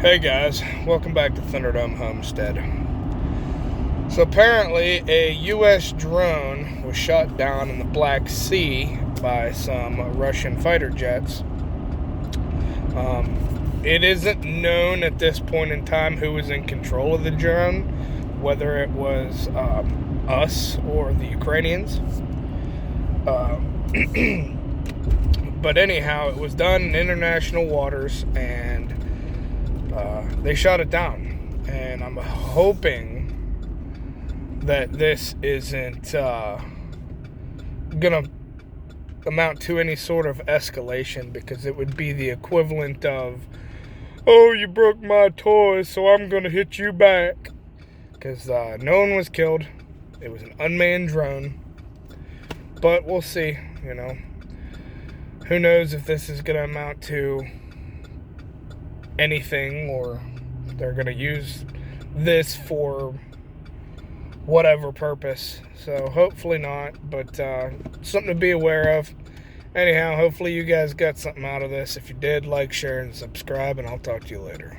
Hey guys, welcome back to Thunderdome Homestead. So apparently a U.S. drone was shot down in the Black Sea by some Russian fighter jets. It isn't known at this point in time who was in control of the drone, whether it was us or the Ukrainians. But anyhow, it was done in international waters, and they shot it down. And I'm hoping that this isn't gonna amount to any sort of escalation, because it would be the equivalent of, oh, you broke my toy, so I'm gonna hit you back. Because no one was killed. It was an unmanned drone. But we'll see, Who knows if this is going to amount to anything, or they're going to use this for whatever purpose. So hopefully not, but something to be aware of. Anyhow, hopefully you guys got something out of this. If you did, like, share, and subscribe, and I'll talk to you later.